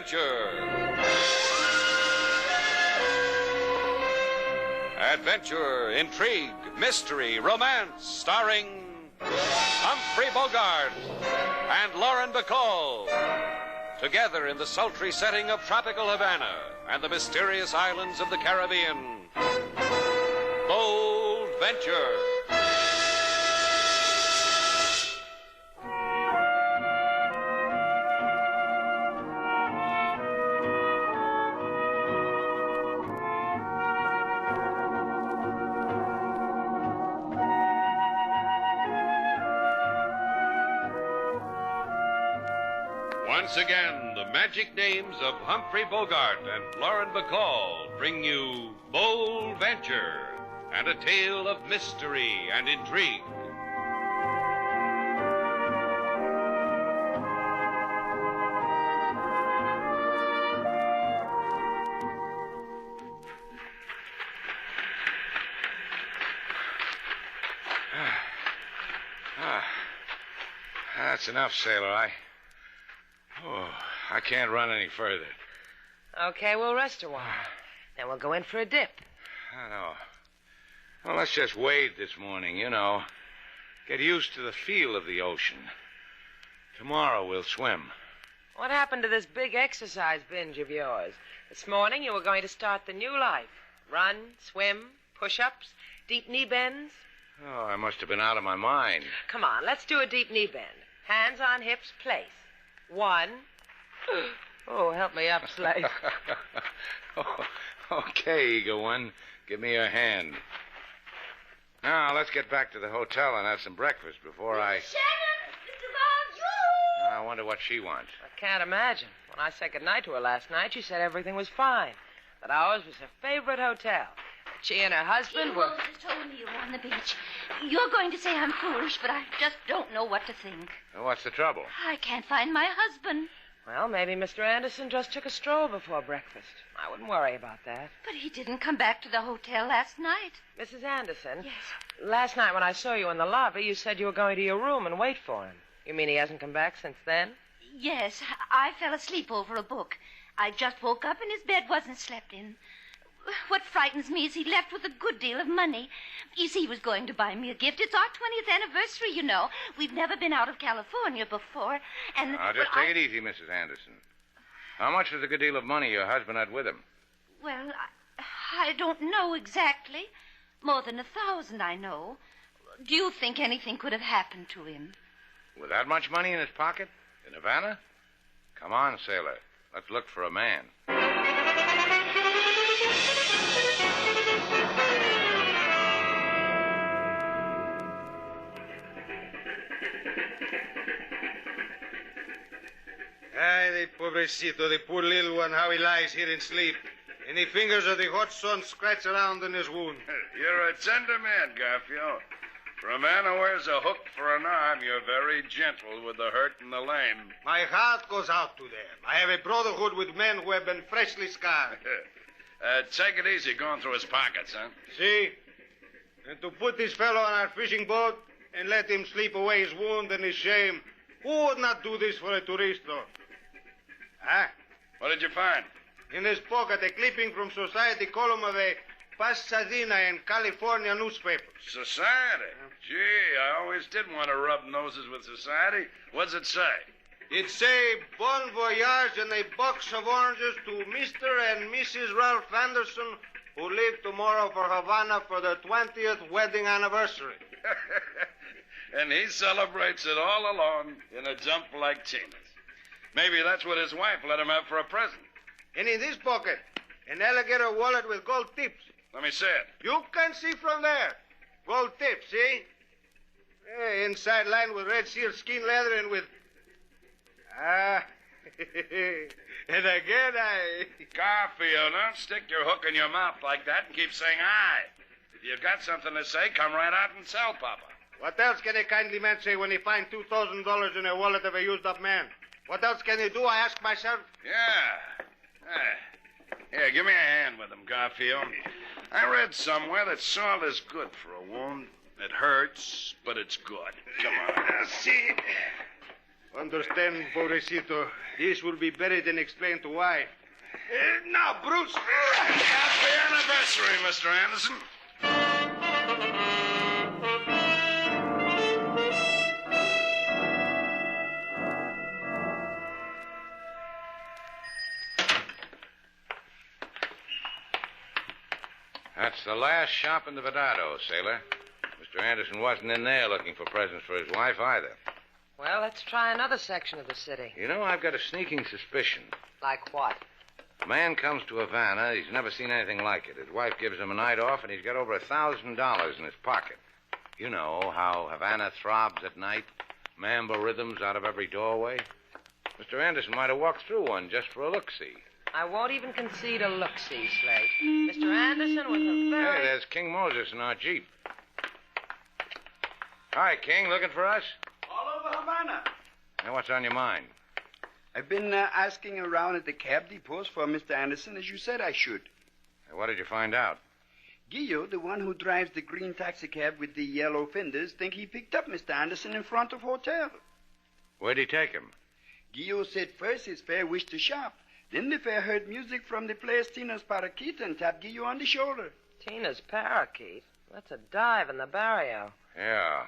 Adventure. Adventure, intrigue, mystery, romance, starring Humphrey Bogart and Lauren Bacall. Together in the sultry setting of tropical Havana and the mysterious islands of the Caribbean. Bold Venture. Once again, the magic names of Humphrey Bogart and Lauren Bacall bring you Bold Venture and a tale of mystery and intrigue. That's enough, sailor. I can't run any further. Okay, we'll rest a while. Then we'll go in for a dip. I know. Well, let's just wade this morning, you know. Get used to the feel of the ocean. Tomorrow we'll swim. What happened to this big exercise binge of yours? This morning you were going to start the new life. Run, swim, push-ups, deep knee bends. Oh, I must have been out of my mind. Come on, let's do a deep knee bend. Hands on hips, place. 1. Oh, help me up, Slate. Okay, Eagle One. Give me your hand. Now, let's get back to the hotel and have some breakfast before I... Shannon, it's about you! I wonder what she wants. I can't imagine. When I said goodnight to her last night, she said everything was fine. That ours was her favorite hotel. That she and her husband were... Moses told me you were on the beach. You're going to say I'm foolish, but I just don't know what to think. Well, what's the trouble? I can't find my husband. Well, maybe Mr. Anderson just took a stroll before breakfast. I wouldn't worry about that. But he didn't come back to the hotel last night. Mrs. Anderson? Yes. Last night when I saw you in the lobby, you said you were going to your room and wait for him. You mean he hasn't come back since then? Yes, I fell asleep over a book. I just woke up and his bed wasn't slept in. What frightens me is he left with a good deal of money. You see, he was going to buy me a gift. It's our 20th anniversary, you know. We've never been out of California before, and... Now, just take it easy, Mrs. Anderson. How much was the good deal of money your husband had with him? Well, I don't know exactly. More than 1,000, I know. Do you think anything could have happened to him? With that much money in his pocket? In Havana? Come on, sailor. Let's look for a man. Ay, the pobrecito, the poor little one, how he lies here in sleep. And the fingers of the hot sun scratch around in his wound. You're a tender man, Garfield. For a man who wears a hook for an arm, you're very gentle with the hurt and the lame. My heart goes out to them. I have a brotherhood with men who have been freshly scarred. Take it easy going through his pockets, huh? See? And to put this fellow on our fishing boat and let him sleep away his wound and his shame, who would not do this for a turisto? Huh? What did you find? In his pocket, a clipping from Society column of a Pasadena in California newspaper. Society? Gee, I always did want to rub noses with Society. What's it say? It say, bon voyage and a box of oranges to Mr. and Mrs. Ralph Anderson, who leave tomorrow for Havana for their 20th wedding anniversary. And he celebrates it all alone in a jump like Tina's. Maybe that's what his wife let him have for a present. And in this pocket, an alligator wallet with gold tips. Let me see it. You can see from there. Gold tips, see? Inside lined with red sealskin leather and with... And again, Garfield, don't stick your hook in your mouth like that and keep saying aye. If you've got something to say, come right out and tell Papa. What else can a kindly man say when he finds $2,000 in a wallet of a used-up man? What else can he do, I ask myself? Yeah. Here, give me a hand with him, Garfield. I read somewhere that salt is good for a wound. It hurts, but it's good. Come on. See? Understand, pobrecito. This will be better than explain to wife. Now, Bruce. Happy anniversary, Mr. Anderson. That's the last shop in the Vedado, sailor. Mr. Anderson wasn't in there looking for presents for his wife either. Well, let's try another section of the city. You know, I've got a sneaking suspicion. Like what? A man comes to Havana. He's never seen anything like it. His wife gives him a night off, and he's got over $1,000 in his pocket. You know how Havana throbs at night. Mambo rhythms out of every doorway. Mr. Anderson might have walked through one just for a look-see. I won't even concede a look-see, Slate. Mr. Anderson was a very... Hey, there's King Moses in our Jeep. Hi, King. Looking for us? All over Havana. Now, what's on your mind? I've been asking around at the cab depots for Mr. Anderson, as you said I should. What did you find out? Gillo, the one who drives the green taxicab with the yellow fenders, think he picked up Mr. Anderson in front of hotel. Where'd he take him? Gillo said first his fare wished to shop. Then the fare heard music from the player's Tina's parakeet and tapped Gillo on the shoulder. Tina's parakeet? That's a dive in the barrio. Yeah.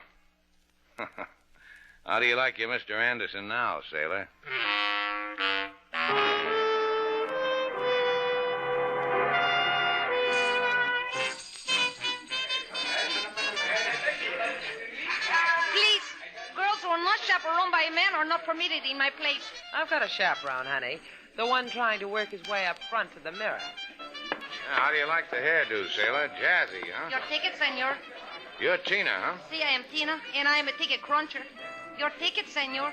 How do you like your Mr. Anderson now, sailor? Please, girls who are not chaperoned by a man are not permitted in my place. I've got a chaperone, honey. The one trying to work his way up front to the mirror. How do you like the hairdo, sailor? Jazzy, huh? Your ticket, senor. You're Tina, huh? See, I am Tina, and I am a ticket cruncher. Your ticket, senor.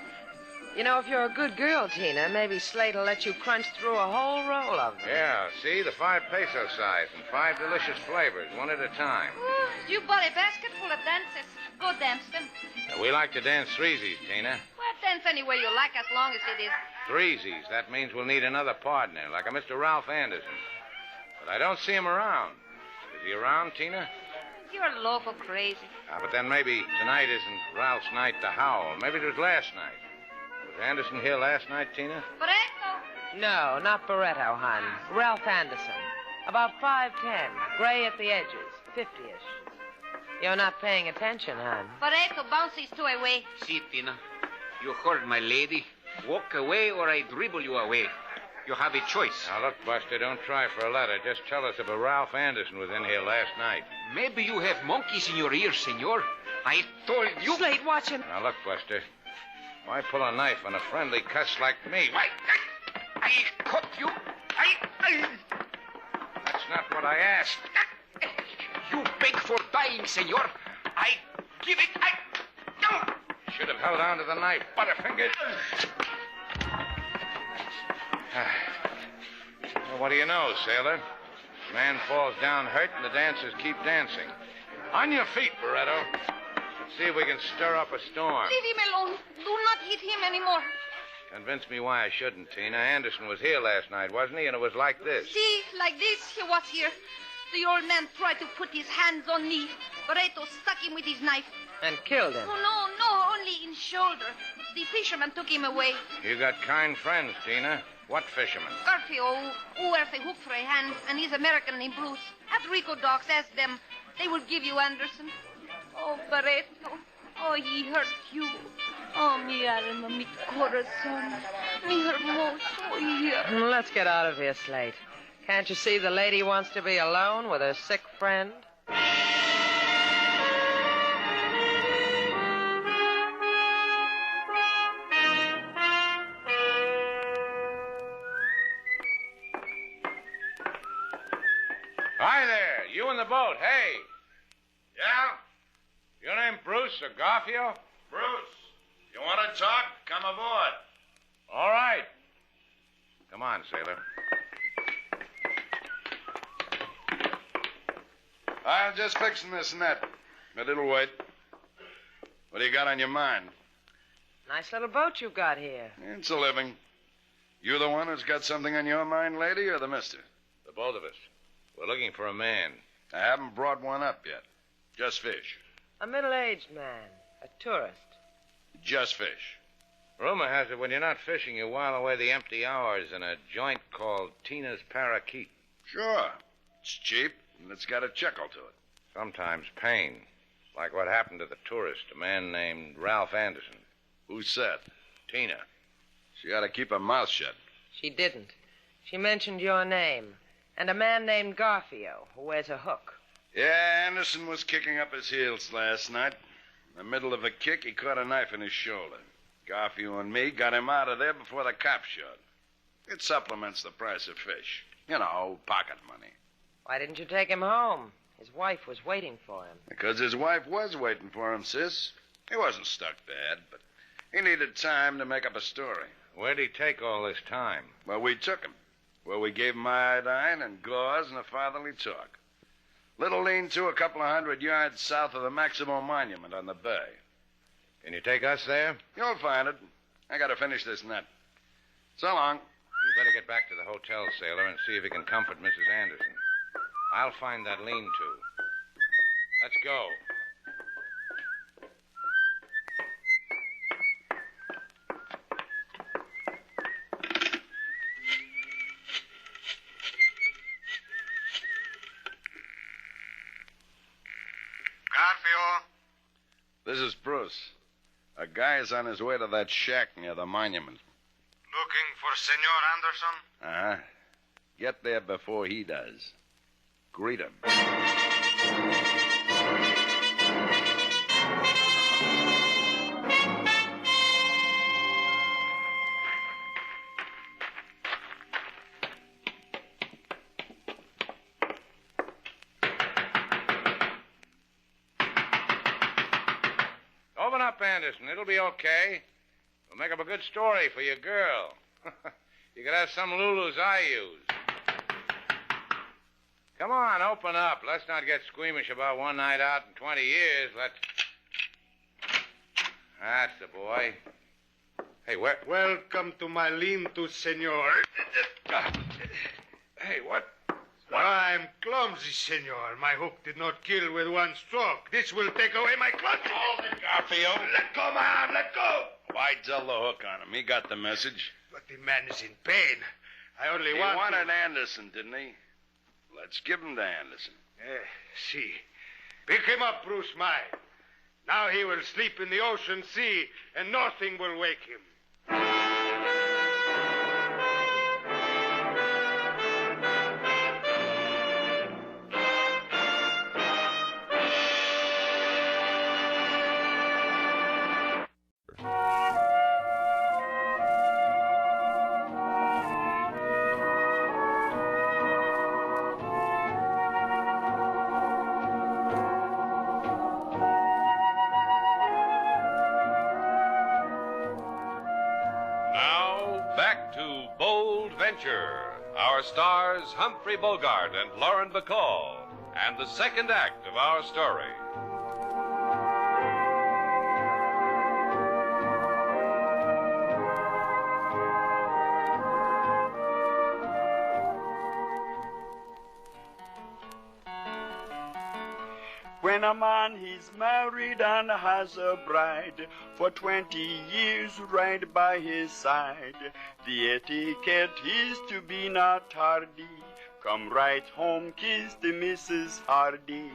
You know, if you're a good girl, Tina, maybe Slate will let you crunch through a whole roll of them. Yeah, see? The 5 peso size and 5 delicious flavors, one at a time. You bought a basket full of dances. Go dance them. We like to dance threesies, Tina. Well, dance any way you like as long as it is. Threesies. That means we'll need another partner, like a Mr. Ralph Anderson. But I don't see him around. Is he around, Tina? You're local crazy. But then maybe tonight isn't Ralph's night to howl. Maybe it was last night. Was Anderson here last night, Tina? Barreto. No, not Barreto, hon. Ralph Anderson. About 5'10", gray at the edges, 50-ish. You're not paying attention, hon. Barreto bounces two away. See, Tina, you heard my lady. Walk away or I dribble you away. You have a choice. Now, look, Buster, don't try for a letter. Just tell us if a Ralph Anderson was in here last night. Maybe you have monkeys in your ears, senor. I told you... Slate, watch him. Now, look, Buster. Why pull a knife on a friendly cuss like me? I caught you. That's not what I asked. You beg for dying, senor. I give it. No. Should have held on to the knife, Butterfinger. Well, what do you know, sailor? Man falls down hurt and the dancers keep dancing. On your feet, Barreto. Let's see if we can stir up a storm. Leave him alone. Do not hit him anymore. Convince me why I shouldn't, Tina. Anderson was here last night, wasn't he? And it was like this. See, like this, he was here. The old man tried to put his hands on me. Barreto stuck him with his knife. And killed him. Oh, no, only in shoulder. The fisherman took him away. You got kind friends, Tina. What fisherman? Garfio, who wears a hook for a hand, and he's American named Bruce. At Rico Docks, ask them. They will give you Anderson. Oh, Barreto. Oh, he hurt you. Oh, mi alma, mi corazón. Mi hermoso here. Let's get out of here, Slate. Can't you see the lady wants to be alone with her sick friend? Hi there, you in the boat. Hey. Yeah? Your name Bruce or Garfio? Bruce, you want to talk? Come aboard. All right. Come on, sailor. I'm just fixing this net. But it'll wait. What do you got on your mind? Nice little boat you've got here. It's a living. You the one who's got something on your mind, lady, or the mister? The both of us. We're looking for a man. I haven't brought one up yet. Just fish. A middle-aged man. A tourist. Just fish. Rumor has it when you're not fishing, you while away the empty hours in a joint called Tina's Parakeet. Sure. It's cheap, and it's got a chuckle to it. Sometimes pain. Like what happened to the tourist, a man named Ralph Anderson. Who said? Tina. She ought to keep her mouth shut. She didn't. She mentioned your name and a man named Garfio who wears a hook. Yeah, Anderson was kicking up his heels last night. In the middle of a kick, he caught a knife in his shoulder. Garfio and me got him out of there before the cops showed. It supplements the price of fish. You know, pocket money. Why didn't you take him home? His wife was waiting for him. Because his wife was waiting for him, sis. He wasn't stuck bad, but he needed time to make up a story. Where'd he take all this time? Well, we took him. Well, we gave him iodine and gauze and a fatherly talk. Little lean-to a couple of 100 yards south of the Maximo Monument on the bay. Can you take us there? You'll find it. I gotta finish this net. So long. You better get back to the hotel, sailor, and see if you can comfort Mrs. Anderson. I'll find that lean-to. Let's go. Garfio. This is Bruce. A guy is on his way to that shack near the monument. Looking for Senor Anderson? Uh-huh. Get there before he does. Greet him. Open up, Anderson. It'll be okay. We'll make up a good story for your girl. You could have some Lulu's I use. Come on, open up. Let's not get squeamish about one night out in 20 years. That's the boy. Hey, where... Welcome to my lean-to, senor. Hey, what? I'm clumsy, senor. My hook did not kill with one stroke. This will take away my clumsy. Hold it, Garfio. Let go, man. Let go. Why dull the hook on him? He got the message. But the man is in pain. I only He want wanted Anderson, didn't he? Let's give him to Anderson. See. Pick him up, Bruce mine. Now he will sleep in the ocean sea, and nothing will wake him. Back to Bold Venture. Our stars, Humphrey Bogart and Lauren Bacall, and the second act of our story. When a man is married and has a bride for 20 years right by his side, the etiquette is to be not tardy. Come right home, kiss the Mrs. Hardy.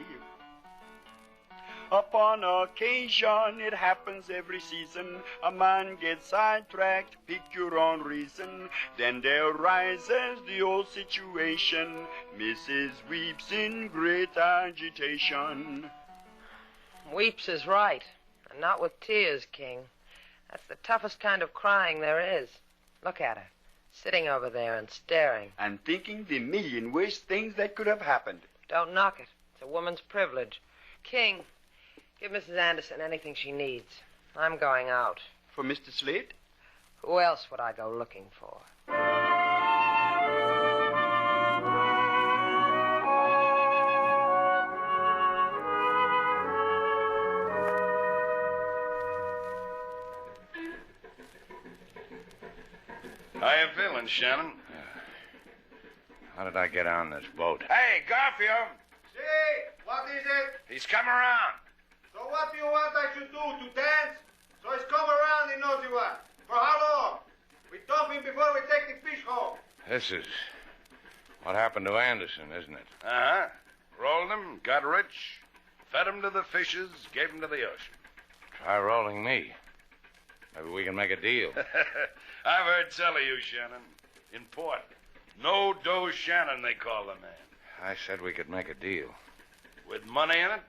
Upon occasion, it happens every season, a man gets sidetracked, pick your own reason. Then there rises the old situation, Mrs. weeps in great agitation. Weeps is right, and not with tears, King. That's the toughest kind of crying there is. Look at her, sitting over there and staring. And thinking the million worst things that could have happened. Don't knock it. It's a woman's privilege. King, give Mrs. Anderson anything she needs. I'm going out. For Mr. Slate? Who else would I go looking for? How you feeling, Shannon? How did I get on this boat? Hey, Garfio! See, what is it? He's come around. So what do you want I should do, to dance? So he's come around, he knows you want. For how long? We dump him before we take the fish home. This is what happened to Anderson, isn't it? Uh-huh. Rolled him, got rich, fed him to the fishes, gave him to the ocean. Try rolling me. Maybe we can make a deal. I've heard tell of you, Shannon. In port. No dough Shannon, they call the man. I said we could make a deal. With money in it?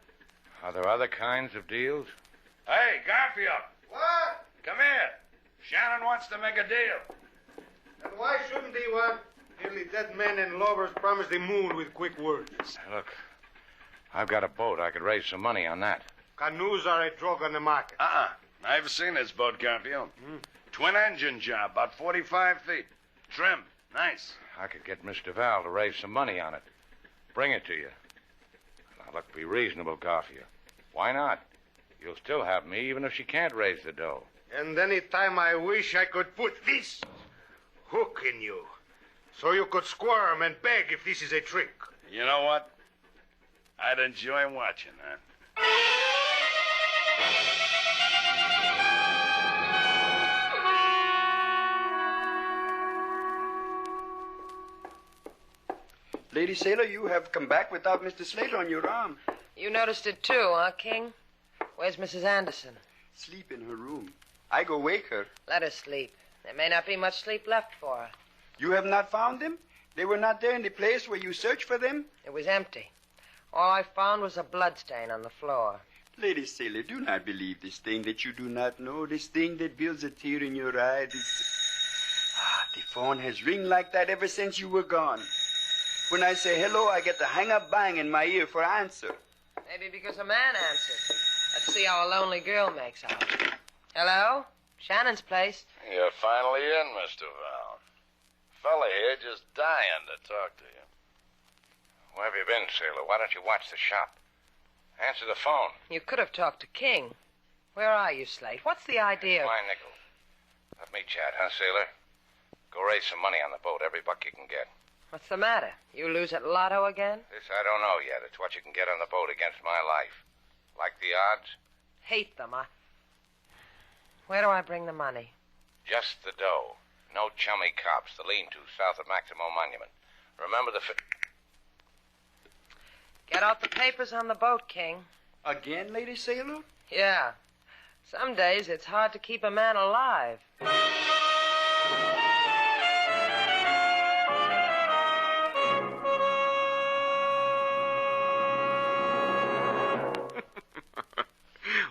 Are there other kinds of deals? Hey, Garfield. What? Come here. Shannon wants to make a deal. And why shouldn't he want? Nearly dead men and lovers promise the moon with quick words. Look, I've got a boat. I could raise some money on that. Canoes are a drug on the market. I've seen this boat, Garfield. Twin-engine job, about 45 feet. Trim. Nice. I could get Mr. Val to raise some money on it. Bring it to you. Now, look, be reasonable, Garfield. Why not? You'll still have me, even if she can't raise the dough. And any time I wish, I could put this hook in you. So you could squirm and beg if this is a trick. You know what? I'd enjoy watching that. Lady Sailor, you have come back without Mr. Slate on your arm. You noticed it too, huh, King? Where's Mrs. Anderson? Sleep in her room. I go wake her. Let her sleep. There may not be much sleep left for her. You have not found them? They were not there in the place where you searched for them? It was empty. All I found was a bloodstain on the floor. Lady Sailor, do not believe this thing that you do not know. This thing that builds a tear in your eye. The phone has ringed like that ever since you were gone. When I say hello, I get the hang-up bang in my ear for answer. Maybe because a man answered. Let's see how a lonely girl makes out. Hello? Shannon's place. You're finally in, Mr. Val. Fella here just dying to talk to you. Where have you been, Sailor? Why don't you watch the shop? Answer the phone. You could have talked to King. Where are you, Slate? What's the idea? My nickel. Let me chat, huh, Sailor? Go raise some money on the boat, every buck you can get. What's the matter? You lose at Lotto again? This I don't know yet. It's what you can get on the boat against my life. Like the odds? Hate them. Where do I bring the money? Just the dough. No chummy cops. The lean-to south of Maximo Monument. Remember the... Get out the papers on the boat, King. Again, Lady Sailor? Yeah. Some days it's hard to keep a man alive.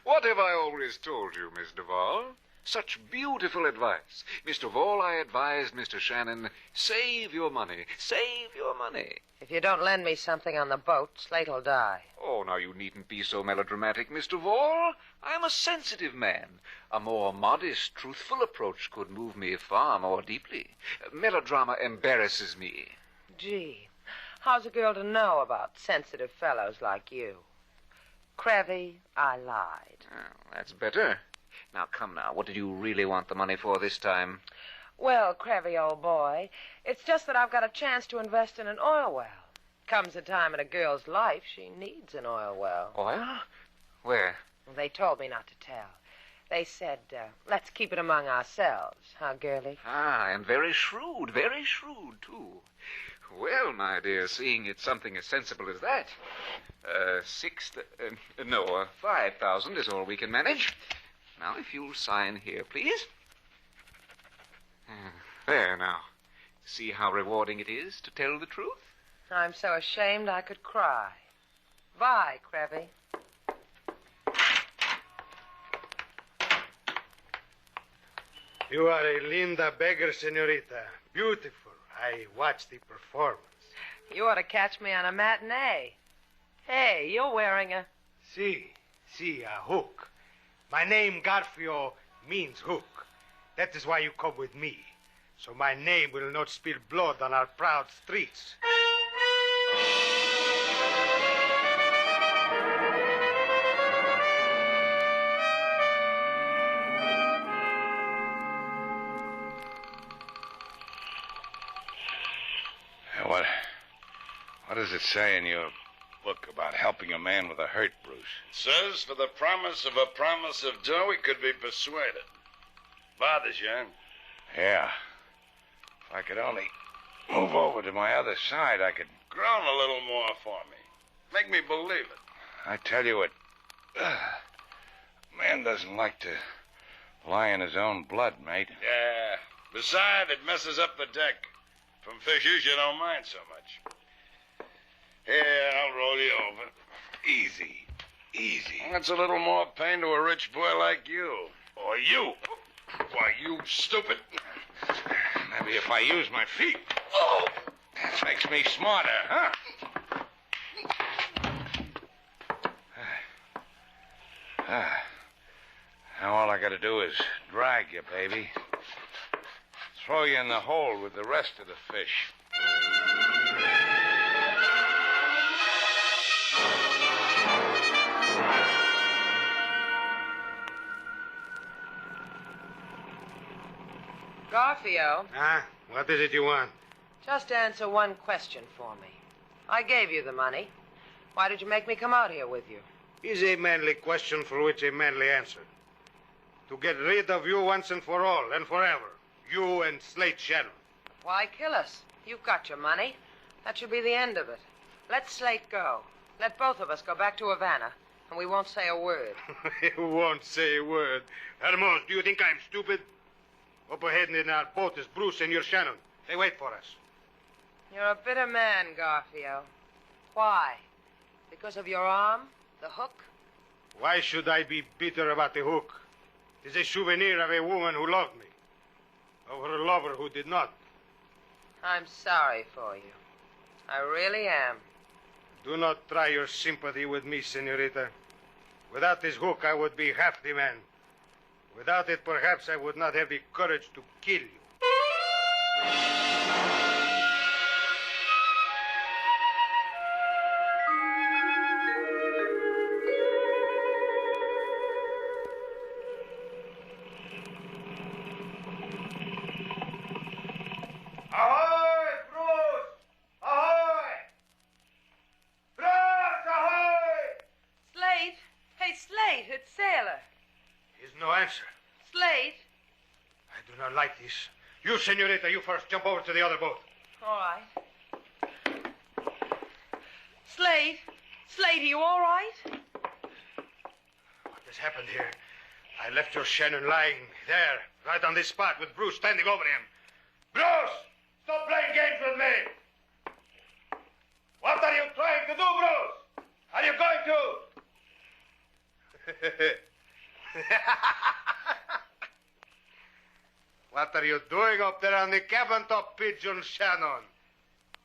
What have I always told you, Miss Duval? Such beautiful advice. Mr. Duval, I advise Mr. Shannon, save your money. Save your money. If you don't lend me something on the boat, Slate'll die. Oh, now you needn't be so melodramatic, Mr. Duval. I'm a sensitive man. A more modest, truthful approach could move me far more deeply. Melodrama embarrasses me. Gee, how's a girl to know about sensitive fellows like you? Crevy, I lied. Oh, that's better. Now, come now. What did you really want the money for this time? Well, Crevy, old boy, it's just that I've got a chance to invest in an oil well. Comes a time in a girl's life she needs an oil well. Oil? Where? They told me not to tell. They said, let's keep it among ourselves. Huh, girlie? Ah, and very shrewd, too. Well, my dear, seeing it's something as sensible as that, 5,000 is all we can manage. Now, if you'll sign here, please. There, now. See how rewarding it is to tell the truth? I'm so ashamed I could cry. Bye, Crevy. You are a linda beggar, senorita. Beautiful. I watched the performance. You ought to catch me on a matinee. Hey, you're wearing a... See, a hook. My name, Garfio, means hook. That is why you come with me. So my name will not spill blood on our proud streets. What does it say in your book about helping a man with a hurt, Bruce? It says, for the promise of a promise of dough, he could be persuaded. Bothers you, huh? Yeah. If I could only move over to my other side, I could... Groan a little more for me. Make me believe it. I tell you what... man doesn't like to lie in his own blood, mate. Yeah. Besides, it messes up the deck. From fishes, you don't mind so much. Here, I'll roll you over. Easy. That's a little more pain to a rich boy like you. Or you. Why, you stupid. Maybe if I use my feet. Oh! That makes me smarter, huh? Now all I gotta do is drag you, baby. Throw you in the hole with the rest of the fish. Garfio, What is it you want? just answer one question for me. I gave you the money. Why did you make me come out here with you? Is a manly question for which a manly answer. To get rid of you once and for all and forever. You and Slate Shannon. Why kill us? You've got your money. That should be the end of it. Let Slate go. Let both of us go back to Havana, and we won't say a word. You won't say a word. Hermos, do you think I'm stupid? Up ahead in our boat is Bruce and your Shannon. They wait for us. You're a bitter man, Garfio. Why? Because of your arm? The hook? Why should I be bitter about the hook? It is a souvenir of a woman who loved me. Of her lover who did not. I'm sorry for you. I really am. Do not try your sympathy with me, senorita. Without this hook, I would be half the man. Without it, perhaps I would not have the courage to kill you. Ahoy, Bruce! Ahoy! Bruce, ahoy! Slate! Hey, Slate, it's Sailor. Is no answer. Slate! I do not like this. You, senorita, you first. Jump over to the other boat. All right. Slate! Slate, are you all right? What has happened here? I left your Shannon lying there, right on this spot, with Bruce standing over him. Bruce! Stop playing games with me! What are you trying to do, Bruce? Are you going to... What are you doing up there on the cabin top, Pigeon Shannon?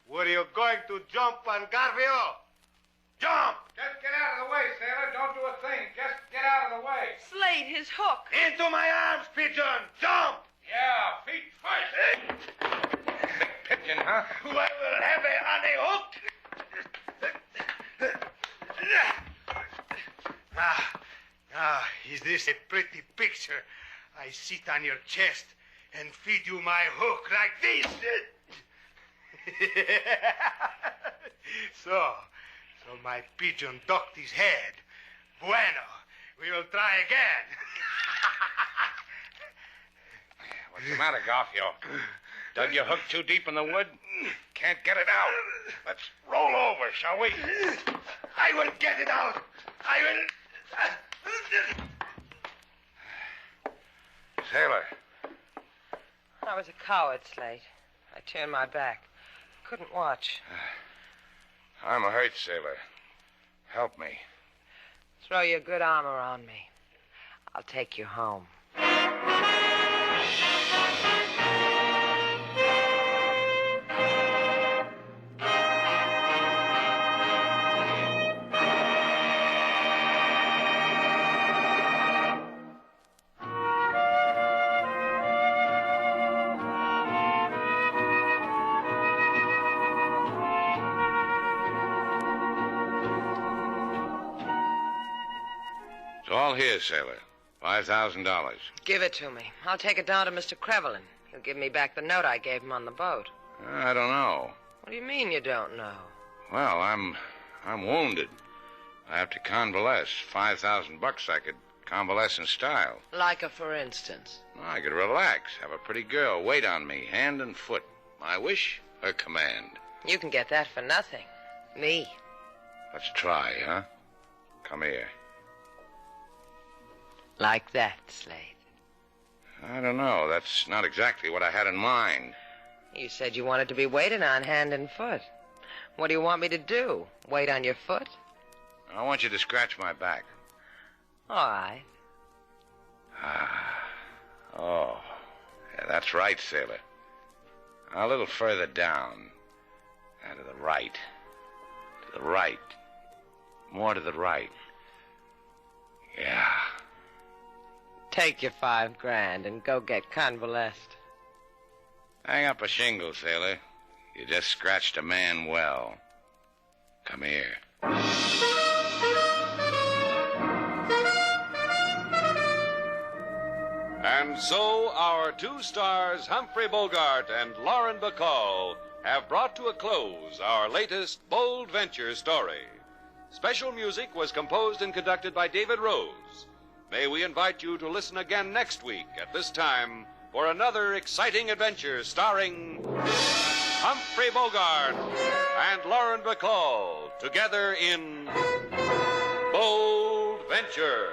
Were you going to jump on Garfio? Jump! Just get out of the way, sailor. Don't do a thing. Just get out of the way. Slate, his hook. Into my arms, Pigeon! Jump! Yeah, feet first. Big pigeon, huh? I will have a on a hook. Is this a pretty picture? I sit on your chest and feed you my hook like this. So my pigeon ducked his head. Bueno, we will try again. What's the matter, Garfio? Dug your hook too deep in the wood? Can't get it out. Let's roll over, shall we? I will get it out. I will... Sailor. I was a coward, Slate. I turned my back. Couldn't watch. I'm hurt, sailor. Help me. Throw your good arm around me. I'll take you home. All here, sailor. $5,000. Give it to me. I'll take it down to Mr. Crevelin. He'll give me back the note I gave him on the boat. I don't know. What do you mean you don't know? Well, I'm wounded. I have to convalesce. $5,000 I could convalescent style. Like a for instance. I could relax, have a pretty girl wait on me, hand and foot. My wish, her command. You can get that for nothing. Me. Let's try, huh? Come here. Like that, Slate. I don't know. That's not exactly what I had in mind. You said you wanted to be waited on hand and foot. What do you want me to do? Wait on your foot? I want you to scratch my back. All right. Oh. Yeah, that's right, sailor. A little further down. To the right. To the right. More to the right. Yeah. Take your $5,000 and go get convalesced. Hang up a shingle, sailor. You just scratched a man well. Come here. And so our two stars, Humphrey Bogart and Lauren Bacall, have brought to a close our latest bold venture story. Special music was composed and conducted by David Rose. May we invite you to listen again next week at this time for another exciting adventure starring Humphrey Bogart and Lauren Bacall together in Bold Venture.